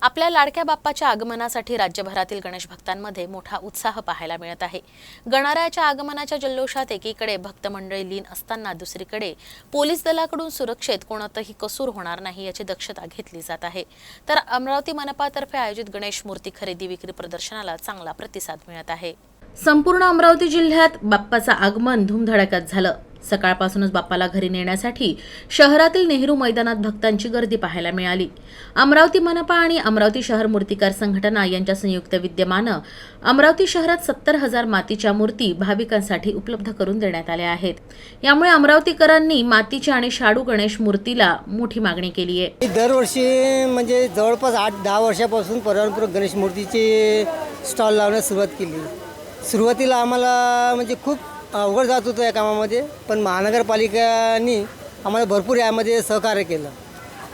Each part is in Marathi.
आपल्या लाडक्या बाप्पाच्या आगमनासाठी राज्यभरातील गणेश भक्तांमध्ये मोठा उत्साह पाहायला मिळत आहे। गणरायाच्या आगमनाच्या जल्लोषात एकीकडे भक्त मंडळी लीन असताना दुसरीकडे पोलीस दलाकडून सुरक्षेत कोणताही कसूर होणार नाही याची दक्षता घेतली जात आहे। तर अमरावती मनपातर्फे आयोजित गणेश मूर्ती खरेदी विक्री प्रदर्शनाला चांगला प्रतिसाद मिळत आहे। संपूर्ण अमरावती जिल्ह्यात बाप्पाचं आगमन धूमधडाक्यात झालं। सकाळपासूनच बाप्पाला घरी नेण्यासाठी शहरातील नेहरू मैदानात भक्तांची गर्दी पाहायला मिळाली। अमरावती मनपा आणि अमरावती शहर मूर्तिकार संघटना यांच्या संयुक्त विद्यमानं अमरावती शहरात 70,000 मातीच्या मूर्ती भाविकांसाठी उपलब्ध करून देण्यात आल्या आहेत। यामुळे अमरावतीकरांनी मातीच्या आणि शाडू गणेश मूर्तीला मोठी मागणी केली आहे। दरवर्षी म्हणजे जवळपास 8-10 वर्षापासून पारंपरिक गणेश मूर्तीचे स्टॉल लावण्यास सुरुवात केली। सुरुवातीला आम्हाला म्हणजे खूप अवघड जात होतं या कामामध्ये, पण महानगरपालिकांनी आम्हाला भरपूर यामध्ये सहकार्य केलं।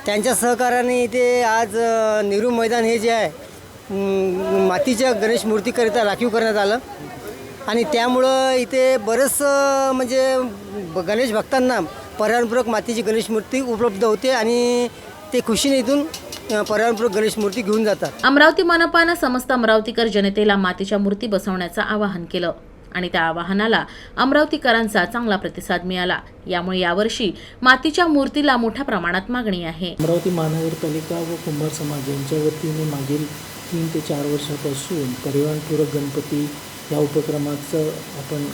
त्यांच्या सहकार्याने इथे आज नेहरू मैदान हे जे आहे मातीच्या गणेश मूर्तीकरिता राखीव करण्यात आलं आणि त्यामुळं इथे बरंचसं म्हणजे गणेश भक्तांना पारंपरिक मातीची गणेश मूर्ती उपलब्ध होते आणि ते खुशीने इथून पारंपरिक गणेश मूर्ती घेऊन जातात। अमरावती मनपानं समस्त अमरावतीकर जनतेला मातीच्या मूर्ती बसवण्याचं आवाहन केलं आणि त्या आवाहनाला अमरावतीकरांचा चांगला प्रतिसाद मिळाला। यामुळे यावर्षी मातीच्या मूर्तीला मोठ्या प्रमाणात मागणी आहे। अमरावती महानगरपालिका व कुंभार समाज यांच्या वतीने मागील 3 ते 4 वर्षापासून पर्यावरणपूरक गणपती या उपक्रमाचं आपण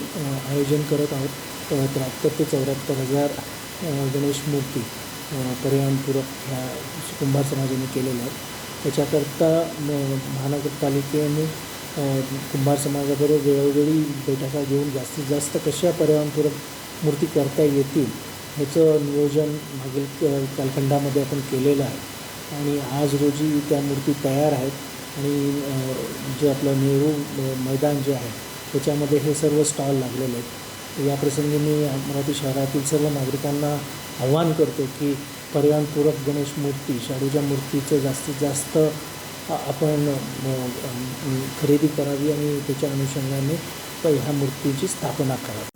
आयोजन करत आहोत। 73 ते 74,000 गणेश मूर्ती पर्यावरणपूरक ह्या कुंभार समाजाने केलेल्या आहेत। त्याच्याकरता महानगरपालिकेने कुंभार समाजाबरोबर वेळोवेळी बैठका घेऊन जास्तीत जास्त कशा पर्यावरणपूरक मूर्ती करता येतील ह्याचं नियोजन मागील कालखंडामध्ये आपण केलेलं आहे आणि आज रोजी त्या मूर्ती तयार आहेत आणि जे आपलं नेहरू मैदान जे आहे त्याच्यामध्ये हे सर्व स्टॉल लागलेले आहेत। या प्रसंगी मी अमरावती शहरातील सर्व नागरिकांना आवाहन करतो की पर्यावरणपूरक गणेश मूर्ती शाडूच्या मूर्तीचं जास्तीत जास्त आपण खरेदी करावी आणि त्याच्या अनुषंगाने ह्या मूर्तीची स्थापना करावी।